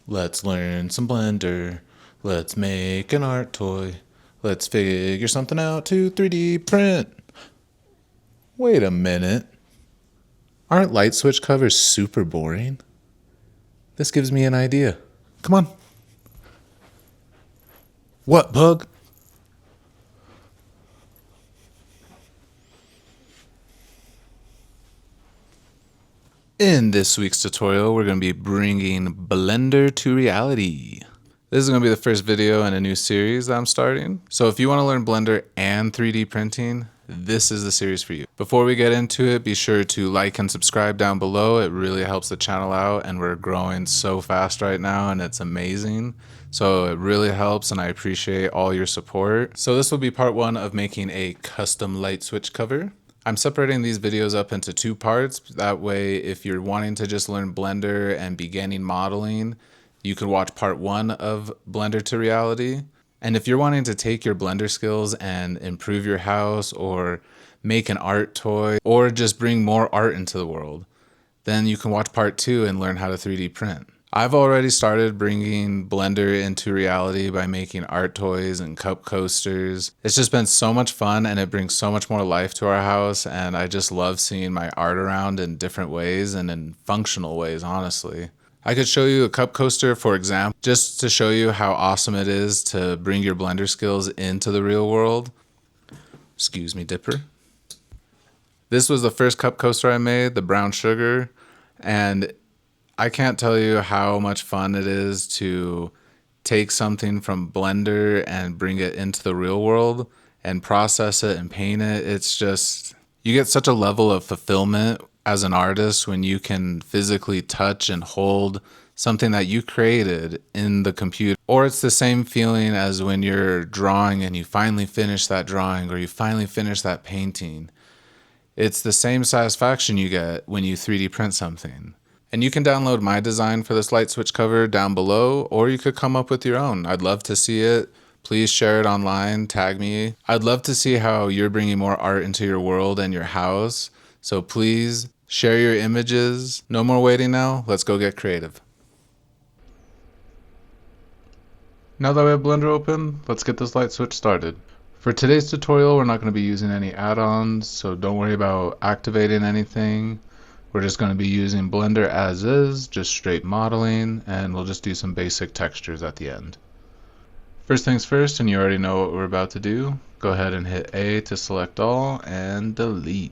Let's learn some Blender. Let's make an art toy. Let's figure something out to 3D print. Wait a minute. Aren't light switch covers super boring? This gives me an idea. Come on. What, bug? In this week's tutorial, we're going to be bringing Blender to reality. This is going to be the first video in a new series that I'm starting. So if you want to learn Blender and 3D printing, this is the series for you. Before we get into it, be sure to like and subscribe down below. It really helps the channel out, and we're growing so fast right now and it's amazing. So it really helps and I appreciate all your support. So this will be part one of making a custom light switch cover. I'm separating these videos up into two parts. That way, if you're wanting to just learn Blender and beginning modeling, you could watch part one of Blender to reality. And if you're wanting to take your Blender skills and improve your house or make an art toy or just bring more art into the world, then you can watch part two and learn how to 3D print. I've already started bringing Blender into reality by making art toys and cup coasters. It's just been so much fun and it brings so much more life to our house, and I just love seeing my art around in different ways and in functional ways, honestly. I could show you a cup coaster, for example, just to show you how awesome it is to bring your Blender skills into the real world. Excuse me, Dipper. This was the first cup coaster I made, the brown sugar, and I can't tell you how much fun it is to take something from Blender and bring it into the real world and process it and paint it. It's just, you get such a level of fulfillment as an artist when you can physically touch and hold something that you created in the computer. Or it's the same feeling as when you're drawing and you finally finish that drawing or you finally finish that painting. It's the same satisfaction you get when you 3D print something. And you can download my design for this light switch cover down below, or you could come up with your own. I'd love to see it. Please share it online, tag me. I'd love to see how you're bringing more art into your world and your house. So please share your images. No more waiting now. Let's go get creative. Now that we have Blender open, let's get this light switch started. For today's tutorial, we're not going to be using any add-ons, so don't worry about activating anything. We're just going to be using Blender as is, just straight modeling, and we'll just do some basic textures at the end. First things first, and you already know what we're about to do, go ahead and hit A to select all and delete.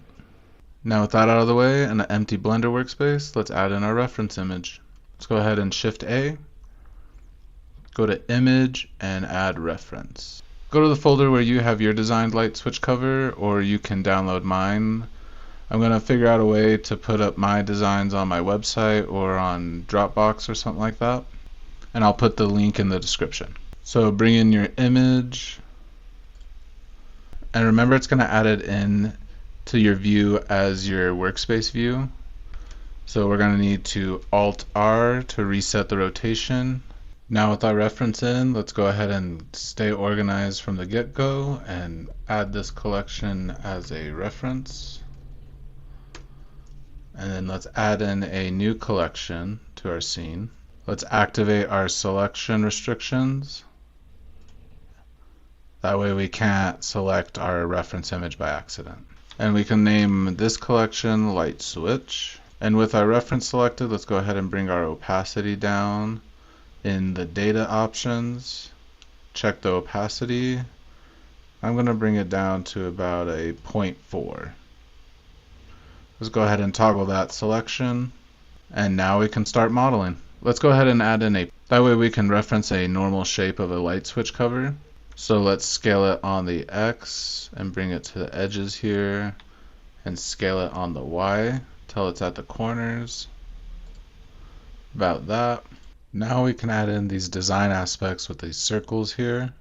Now with that out of the way and an empty Blender workspace, let's add in our reference image. Let's go ahead and Shift A, go to Image and add reference. Go to the folder where you have your designed light switch cover, or you can download mine. I'm going to figure out a way to put up my designs on my website or on Dropbox or something like that. And I'll put the link in the description. So bring in your image. And remember, it's going to add it in to your view as your workspace view. So we're going to need to Alt-R to reset the rotation. Now with our reference in, let's go ahead and stay organized from the get-go and add this collection as a reference. And then let's add in a new collection to our scene. Let's activate our selection restrictions. That way we can't select our reference image by accident. And we can name this collection Light Switch. And with our reference selected, let's go ahead and bring our opacity down. In the data options, check the opacity. I'm going to bring it down to about a 0.4. Let's go ahead and toggle that selection, and now we can start modeling. Let's go ahead and add in that way we can reference a normal shape of a light switch cover. So let's scale it on the X and bring it to the edges here, and scale it on the Y till it's at the corners. About that. Now we can add in these design aspects with these circles here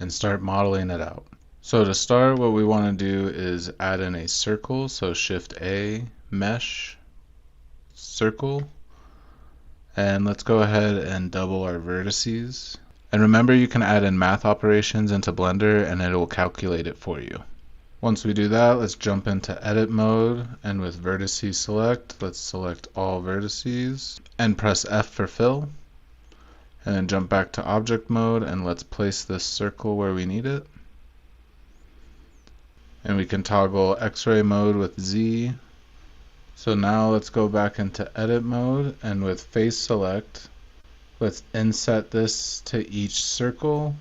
and start modeling it out. So to start, what we want to do is add in a circle. So Shift A, Mesh, Circle, and let's go ahead and double our vertices. And remember, you can add in math operations into Blender and it will calculate it for you. Once we do that, let's jump into edit mode, and with vertices select, let's select all vertices and press F for fill. And then jump back to object mode and let's place this circle where we need it. And we can toggle X-ray mode with Z. So now let's go back into edit mode, and with face select, let's inset this to each circle.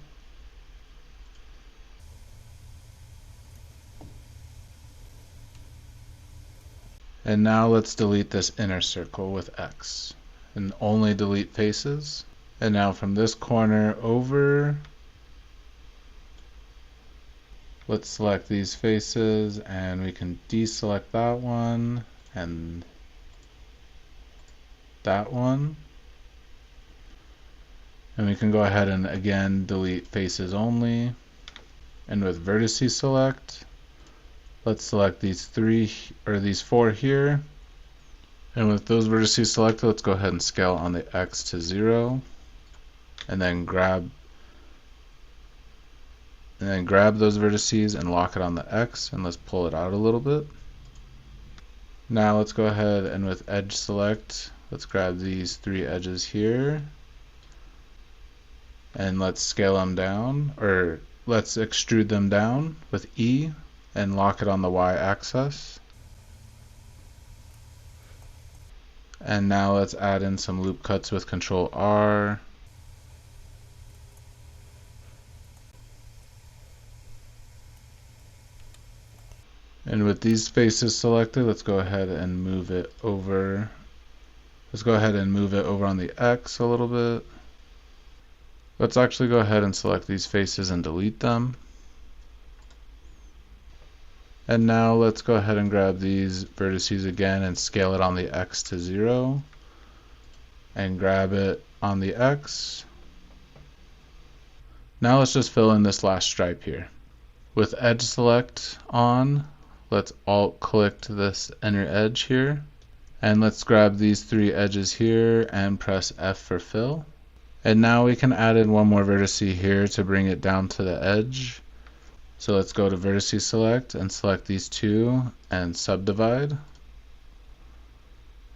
And now let's delete this inner circle with X and only delete faces. And now from this corner over, let's select these faces and we can deselect that one and that one. And we can go ahead and again delete faces only. And with vertices select, let's select these these four here. And with those vertices selected, let's go ahead and scale on the X to 0. And then grab those vertices and lock it on the X, and let's pull it out a little bit. Now let's go ahead and with edge select, let's grab these 3 edges here. And let's scale them down, or let's extrude them down with E and lock it on the Y axis. And now let's add in some loop cuts with Control R. And with these faces selected, let's go ahead and move it over. Let's go ahead and move it over on the X a little bit. Let's actually go ahead and select these faces and delete them. And now let's go ahead and grab these vertices again and scale it on the X to 0. And grab it on the X. Now let's just fill in this last stripe here. With edge select on, let's alt click this inner edge here. And let's grab these 3 edges here and press F for fill. And now we can add in one more vertex here to bring it down to the edge. So let's go to vertex select and select these 2 and subdivide.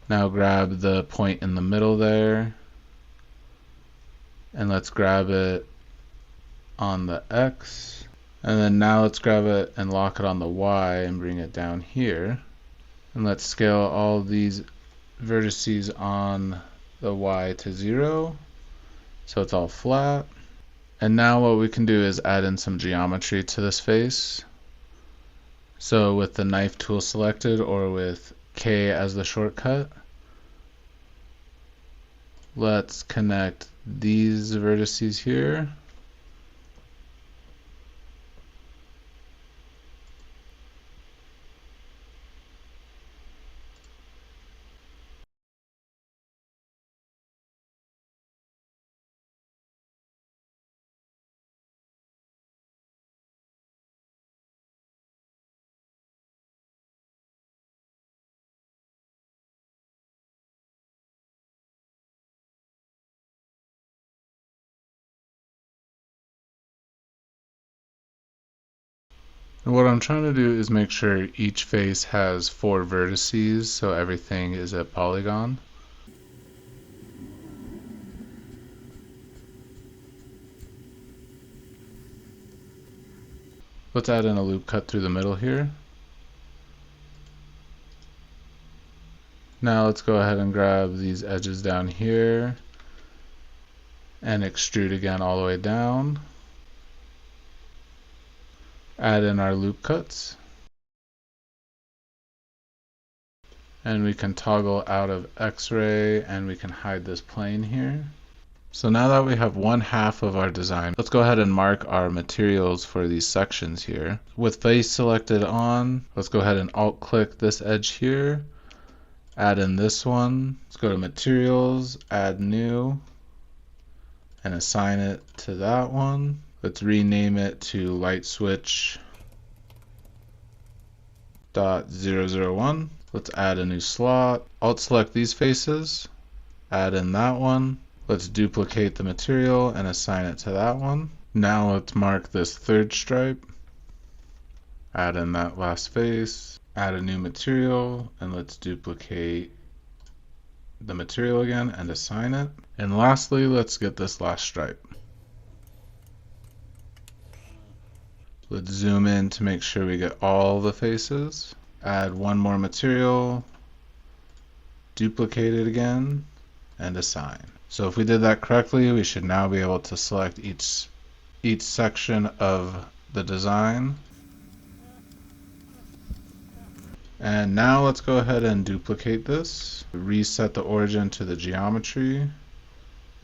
Now grab the point in the middle there and let's grab it on the X. And then now let's grab it and lock it on the Y and bring it down here. And let's scale all these vertices on the Y to 0. So it's all flat. And now what we can do is add in some geometry to this face. So with the knife tool selected or with K as the shortcut, let's connect these vertices here. And what I'm trying to do is make sure each face has 4 vertices so everything is a polygon. Let's add in a loop cut through the middle here. Now let's go ahead and grab these edges down here and extrude again all the way down. Add in our loop cuts. And we can toggle out of X-ray and we can hide this plane here. So now that we have 1/2 of our design, let's go ahead and mark our materials for these sections here. With face selected on, let's go ahead and alt click this edge here. Add in this one. Let's go to materials, add new, and assign it to that one. Let's rename it to light switch .001. Let's add a new slot. Alt select these faces, add in that one. Let's duplicate the material and assign it to that one. Now let's mark this 3rd stripe. Add in that last face, add a new material, and let's duplicate the material again and assign it. And lastly, let's get this last stripe. Let's zoom in to make sure we get all the faces. Add one more material, duplicate it again, and assign. So if we did that correctly, we should now be able to select each section of the design. And now let's go ahead and duplicate this. Reset the origin to the geometry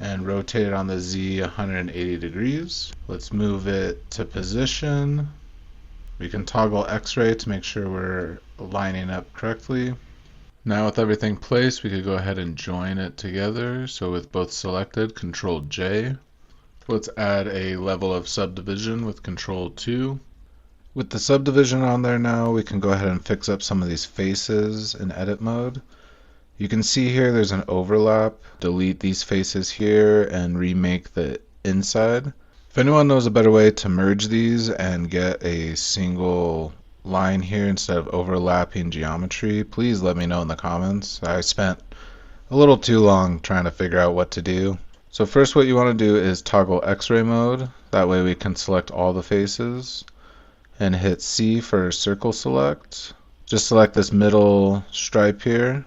and rotate it on the Z 180 degrees. Let's move it to position. We can toggle X-ray to make sure we're lining up correctly. Now with everything placed, we could go ahead and join it together. So with both selected, Control J. Let's add a level of subdivision with Control 2. With the subdivision on there now, we can go ahead and fix up some of these faces in edit mode. You can see here there's an overlap. Delete these faces here and remake the inside. If anyone knows a better way to merge these and get a single line here instead of overlapping geometry, please let me know in the comments. I spent a little too long trying to figure out what to do. So first what you want to do is toggle X-ray mode. That way we can select all the faces. And hit C for circle select. Just select this middle stripe here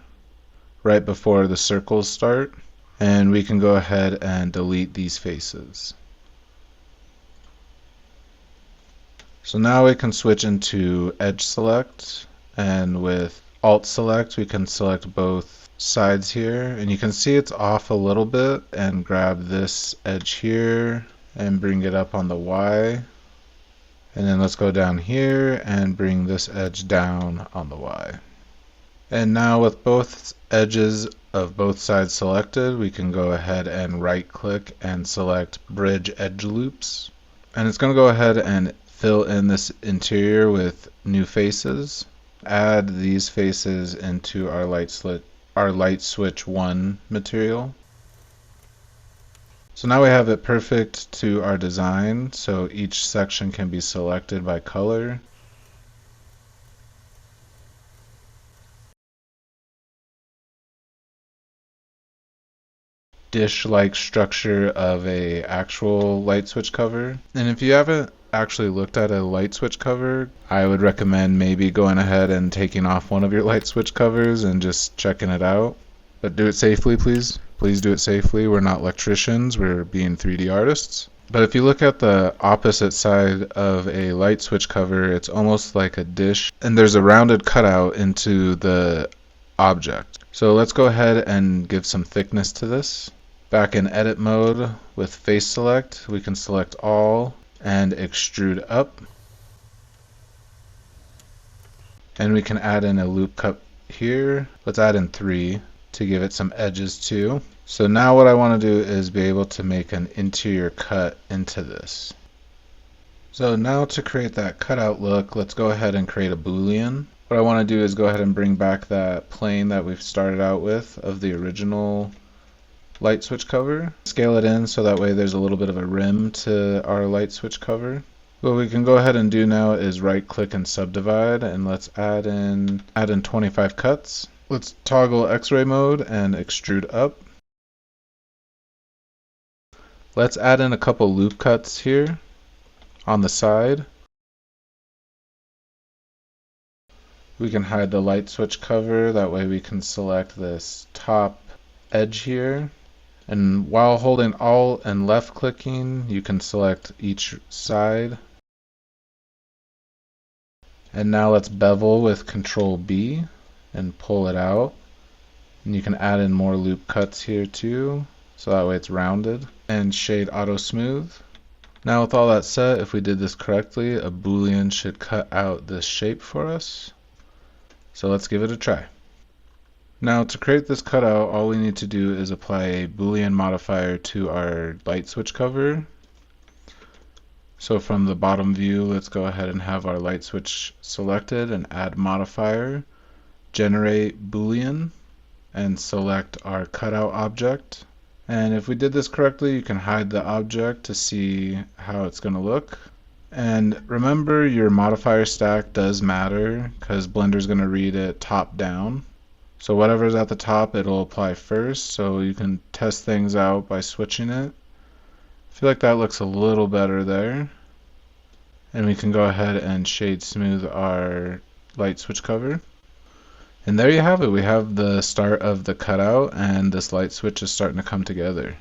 right before the circles start, and we can go ahead and delete these faces. So now we can switch into edge select, and with alt select we can select both sides here, and you can see it's off a little bit, and grab this edge here and bring it up on the Y. And then let's go down here and bring this edge down on the Y. And now with both edges of both sides selected, we can go ahead and right click and select Bridge Edge Loops. And it's going to go ahead and fill in this interior with new faces. Add these faces into our light switch 1 material. So now we have it perfect to our design, so each section can be selected by color. Dish-like structure of a actual light switch cover. And if you haven't actually looked at a light switch cover, I would recommend maybe going ahead and taking off one of your light switch covers and just checking it out. But do it safely, please. Please do it safely. We're not electricians, we're being 3D artists. But if you look at the opposite side of a light switch cover, it's almost like a dish, and there's a rounded cutout into the object. So let's go ahead and give some thickness to this. Back in edit mode with face select, we can select all and extrude up. And we can add in a loop cut here. Let's add in 3. To give it some edges too. So now what I want to do is be able to make an interior cut into this. So now to create that cutout look, let's go ahead and create a boolean. What I want to do is go ahead and bring back that plane that we've started out with of the original light switch cover. Scale it in so that way there's a little bit of a rim to our light switch cover. What we can go ahead and do now is right click and subdivide, and let's add in 25 cuts. Let's toggle X-ray mode and extrude up. Let's add in a couple loop cuts here on the side. We can hide the light switch cover, that way we can select this top edge here. And while holding Alt and left clicking, you can select each side. And now let's bevel with Control B and pull it out. And you can add in more loop cuts here too, so that way it's rounded. And shade auto smooth. Now with all that set, if we did this correctly, a boolean should cut out this shape for us. So let's give it a try. Now to create this cutout, all we need to do is apply a boolean modifier to our light switch cover. So from the bottom view, let's go ahead and have our light switch selected and add modifier, generate boolean, and select our cutout object. And if we did this correctly, you can hide the object to see how it's going to look. And remember, your modifier stack does matter because Blender's going to read it top down. So whatever's at the top, it'll apply first, so you can test things out by switching it. I feel like that looks a little better there. And we can go ahead and shade smooth our light switch cover. And there you have it. We have the start of the cutout, and this light switch is starting to come together.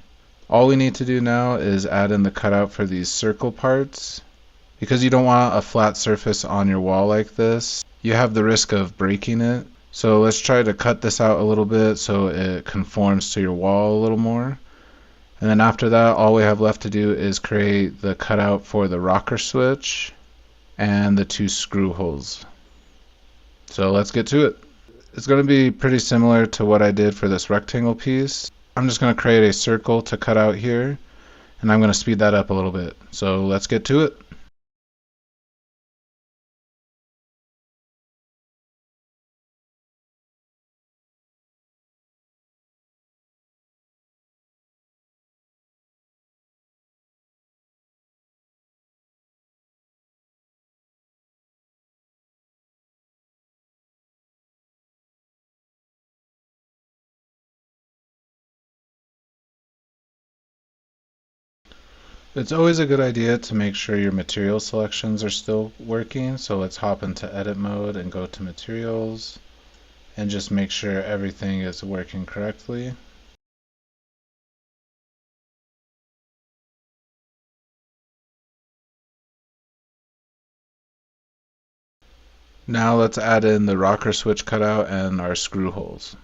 All we need to do now is add in the cutout for these circle parts. Because you don't want a flat surface on your wall like this, you have the risk of breaking it. So let's try to cut this out a little bit so it conforms to your wall a little more. And then after that, all we have left to do is create the cutout for the rocker switch and the 2 screw holes. So let's get to it. It's going to be pretty similar to what I did for this rectangle piece. I'm just going to create a circle to cut out here, and I'm going to speed that up a little bit. So let's get to it. It's always a good idea to make sure your material selections are still working, so let's hop into edit mode and go to materials and just make sure everything is working correctly. Now let's add in the rocker switch cutout and our screw holes.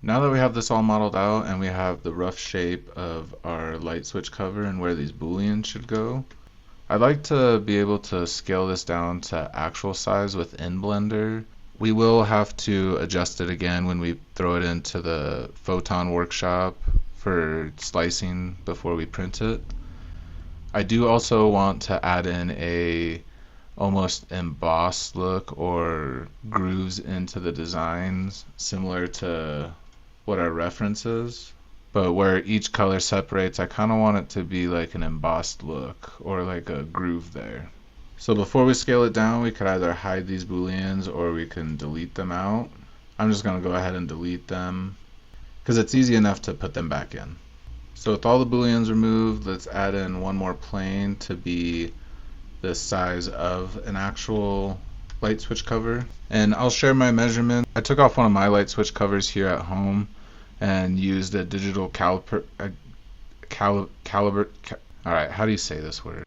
Now that we have this all modeled out and we have the rough shape of our light switch cover and where these booleans should go, I'd like to be able to scale this down to actual size within Blender. We will have to adjust it again when we throw it into the Photon workshop for slicing before we print it. I do also want to add in a almost embossed look or grooves into the designs similar to what our reference is, but where each color separates, I kind of want it to be like an embossed look or like a groove there. So before we scale it down, we could either hide these booleans or we can delete them out. I'm just going to go ahead and delete them because it's easy enough to put them back in. So with all the booleans removed, let's add in one more plane to be the size of an actual light switch cover. And I'll share my measurement. I took off one of my light switch covers here at home and used a digital caliper. Alright, how do you say this word?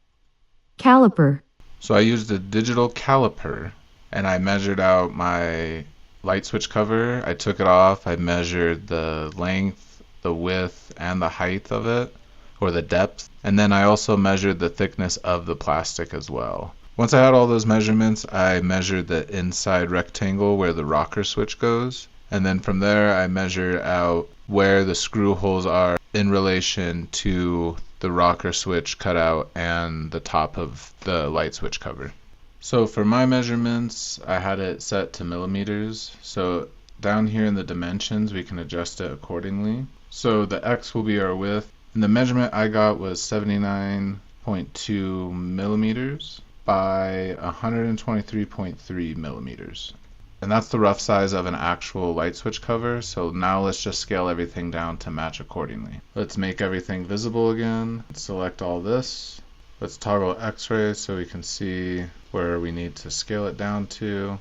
Caliper. So I used a digital caliper and I measured out my light switch cover. I took it off, I measured the length, the width, and the height of it, or the depth. And then I also measured the thickness of the plastic as well. Once I had all those measurements, I measured the inside rectangle where the rocker switch goes. And then from there, I measured out where the screw holes are in relation to the rocker switch cutout and the top of the light switch cover. So for my measurements, I had it set to millimeters. So down here in the dimensions, we can adjust it accordingly. So the X will be our width. And the measurement I got was 79.2 millimeters by 123.3 millimeters. And that's the rough size of an actual light switch cover. So now let's just scale everything down to match accordingly. Let's make everything visible again. Select all this. Let's toggle X-ray so we can see where we need to scale it down to.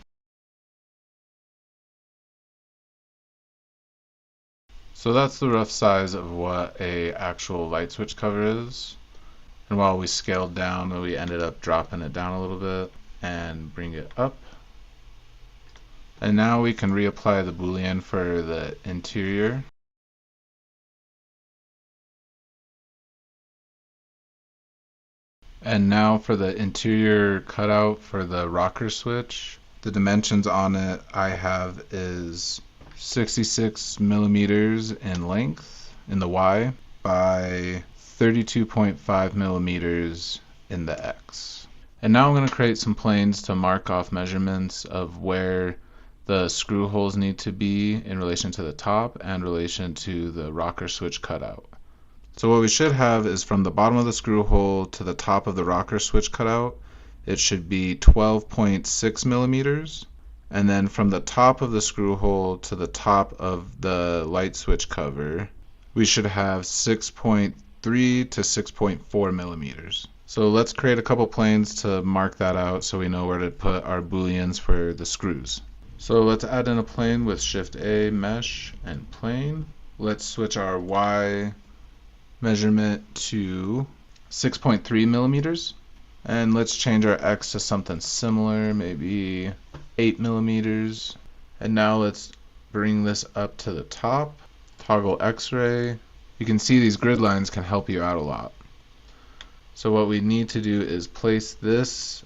So that's the rough size of what a actual light switch cover is. And while we scaled down, we ended up dropping it down a little bit and bring it up. And now we can reapply the Boolean for the interior. And now for the interior cutout for the rocker switch, the dimensions on it I have is 66 millimeters in length in the Y by 32.5 millimeters in the X. And now I'm going to create some planes to mark off measurements of where the screw holes need to be in relation to the top and relation to the rocker switch cutout. So what we should have is from the bottom of the screw hole to the top of the rocker switch cutout, it should be 12.6 millimeters. And then from the top of the screw hole to the top of the light switch cover, we should have 6.3 to 6.4 millimeters. So let's create a couple planes to mark that out so we know where to put our booleans for the screws. So let's add in a plane with Shift A, Mesh, and Plane. Let's switch our Y measurement to 6.3 millimeters. And let's change our X to something similar, maybe 8 millimeters. And now let's bring this up to the top. Toggle X-ray. You can see these grid lines can help you out a lot. So what we need to do is place this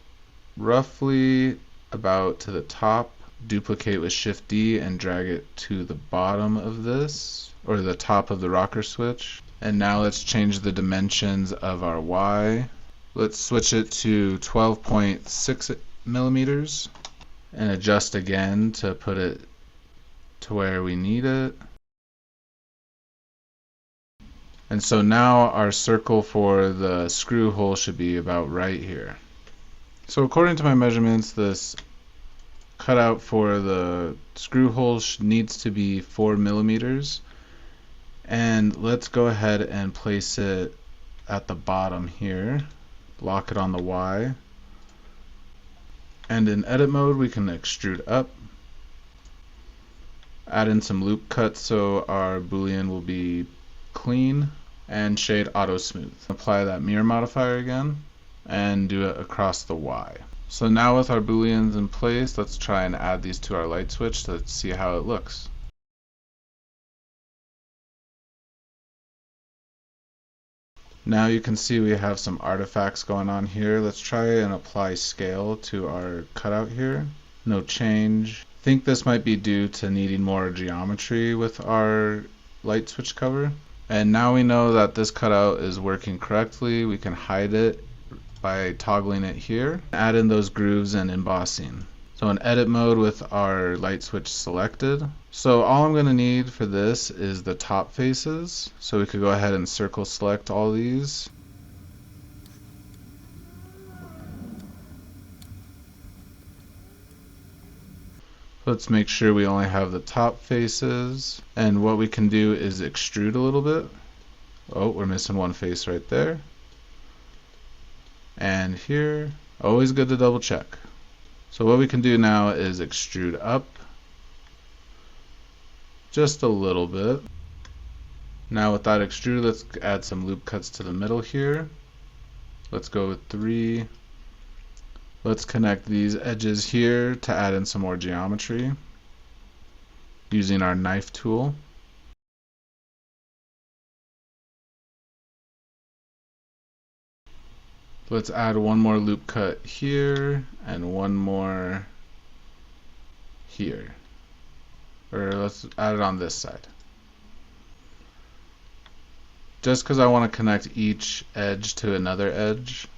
roughly about to the top, duplicate with Shift D and drag it to the bottom of this, or the top of the rocker switch. And now let's change the dimensions of our Y. Let's switch it to 12.6 millimeters and adjust again to put it to where we need it. And so now our circle for the screw hole should be about right here. So according to my measurements, this cutout for the screw hole needs to be 4 millimeters. And let's go ahead and place it at the bottom here. Lock it on the Y. And in edit mode, we can extrude up. Add in some loop cuts so our Boolean will be clean. And shade auto smooth. Apply that mirror modifier again and do it across the Y. So now with our booleans in place, let's try and add these to our light switch to see how it looks. Now you can see we have some artifacts going on here. Let's try and apply scale to our cutout here. No change. I think this might be due to needing more geometry with our light switch cover. And now we know that this cutout is working correctly. We can hide it by toggling it here. Add in those grooves and embossing. So in edit mode with our light switch selected. So all I'm going to need for this is the top faces. So we could go ahead and circle select all these. Let's make sure we only have the top faces. And what we can do is extrude a little bit. Oh, we're missing one face right there. And here, always good to double check. So what we can do now is extrude up just a little bit. Now with that extrude, let's add some loop cuts to the middle here. Let's go with 3. Let's connect these edges here to add in some more geometry using our knife tool. Let's add one more loop cut here and one more here. Or let's add it on this side. Just because I want to connect each edge to another edge.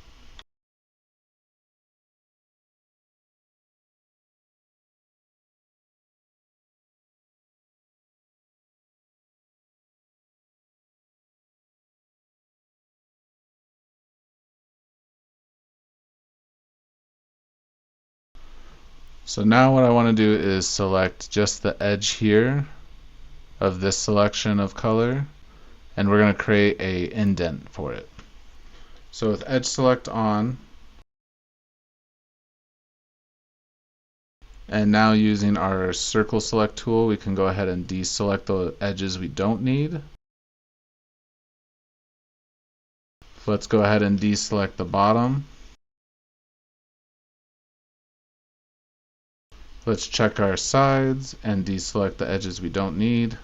So now what I want to do is select just the edge here of this selection of color, and we're going to create a indent for it. So with edge select on, And now using our circle select tool, we can go ahead and deselect the edges we don't need. Let's go ahead and deselect the bottom. Let's check our sides and deselect the edges we don't need.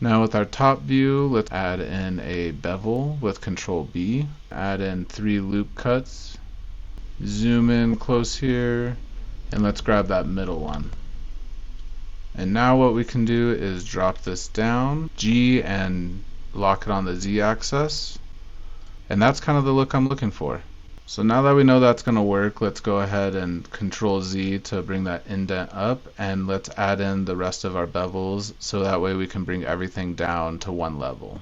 Now with our top view, let's add in a bevel with Control B. Add in 3 loop cuts. Zoom in close here, and let's grab that middle one. And now what we can do is drop this down, G, and lock it on the Z axis. And that's kind of the look I'm looking for. So now that we know that's going to work, let's go ahead and Control Z to bring that indent up, and let's add in the rest of our bevels so that way we can bring everything down to one level.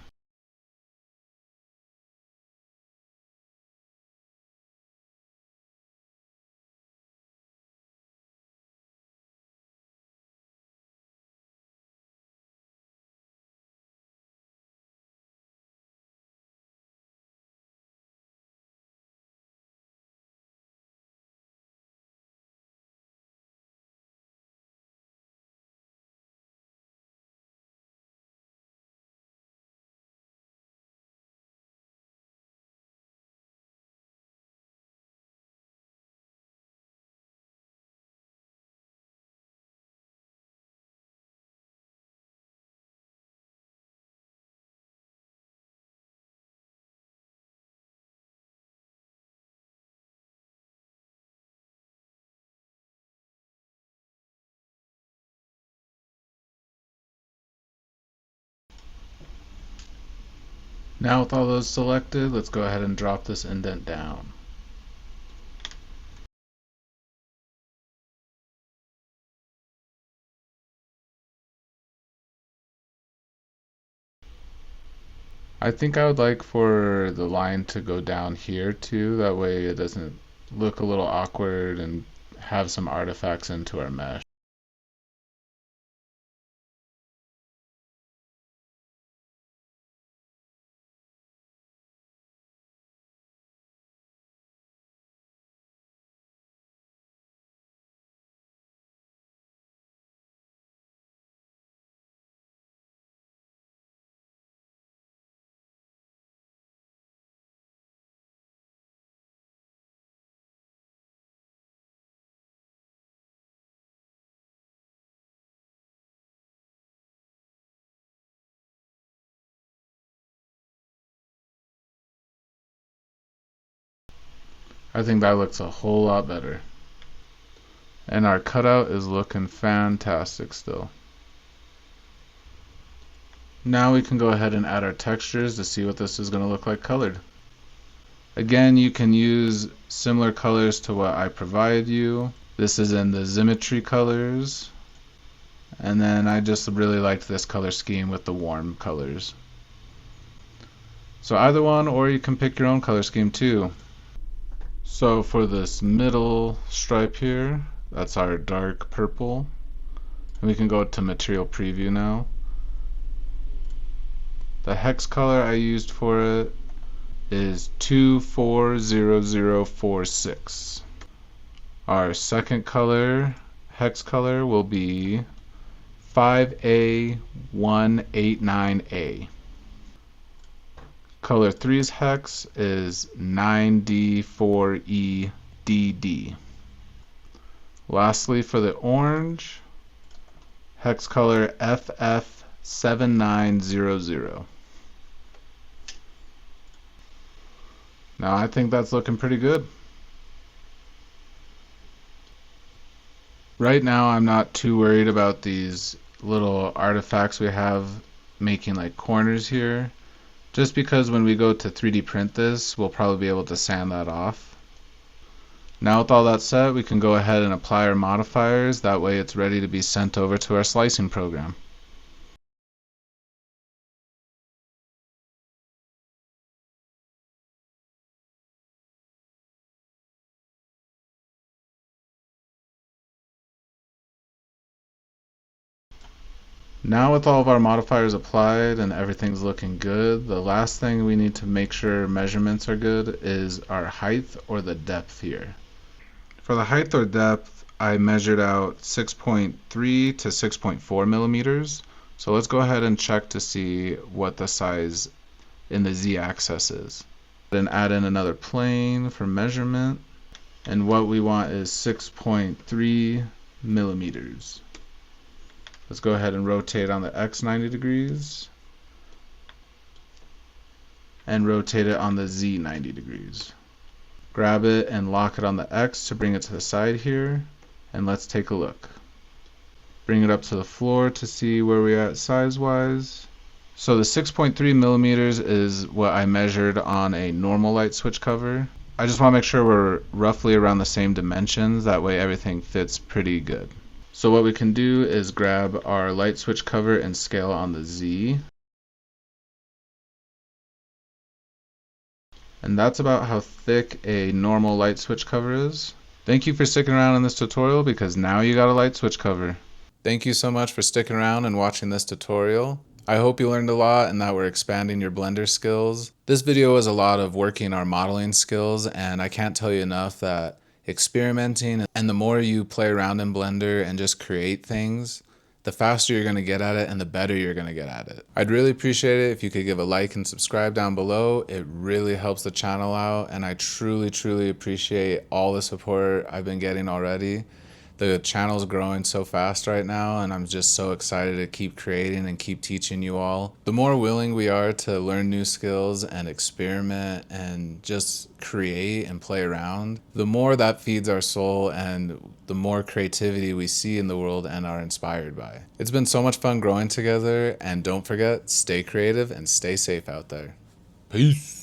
Now with all those selected, let's go ahead and drop this indent down. I think I would like for the line to go down here too, that way it doesn't look a little awkward and have some artifacts into our mesh. I think that looks a whole lot better. And our cutout is looking fantastic still. Now we can go ahead and add our textures to see what this is going to look like colored. Again, you can use similar colors to what I provided you. This is in the Symmetry colors. And then I just really liked this color scheme with the warm colors. So either one, or you can pick your own color scheme too. So for this middle stripe here, that's our dark purple. And we can go to Material Preview now. The hex color I used for it is 240046. Our second color, hex color, will be 5A189A. Color 3's hex is 9D4EDD. Lastly, for the orange, hex color FF7900. Now I think that's looking pretty good. Right now I'm not too worried about these little artifacts we have making like corners here, just because when we go to 3D print this, we'll probably be able to sand that off. Now with all that set, we can go ahead and apply our modifiers, that way it's ready to be sent over to our slicing program. Now with all of our modifiers applied and everything's looking good, the last thing we need to make sure measurements are good is our height or the depth here. For the height or depth, I measured out 6.3 to 6.4 millimeters. So let's go ahead and check to see what the size in the z-axis is. Then add in another plane for measurement, and what we want is 6.3 millimeters. Let's go ahead and rotate on the x 90 degrees and rotate it on the z 90 degrees. Grab it and lock it on the x to bring it to the side here, and let's take a look. Bring it up to the floor to see where we're at size-wise. So the 6.3 millimeters is what I measured on a normal light switch cover. I just want to make sure we're roughly around the same dimensions, that way everything fits pretty good. So what we can do is grab our light switch cover and scale on the Z. And that's about how thick a normal light switch cover is. Thank you for sticking around in this tutorial, because now you got a light switch cover. Thank you so much for sticking around and watching this tutorial. I hope you learned a lot and that we're expanding your Blender skills. This video was a lot of working our modeling skills, and I can't tell you enough that experimenting and the more you play around in Blender and just create things, the faster you're going to get at it and the better you're going to get at it. I'd really appreciate it if you could give a like and subscribe down below. It really helps the channel out, and I truly appreciate all the support I've been getting already. The channel's growing so fast right now, and I'm just so excited to keep creating and keep teaching you all. The more willing we are to learn new skills and experiment and just create and play around, the more that feeds our soul and the more creativity we see in the world and are inspired by. It's been so much fun growing together, and don't forget, stay creative and stay safe out there. Peace.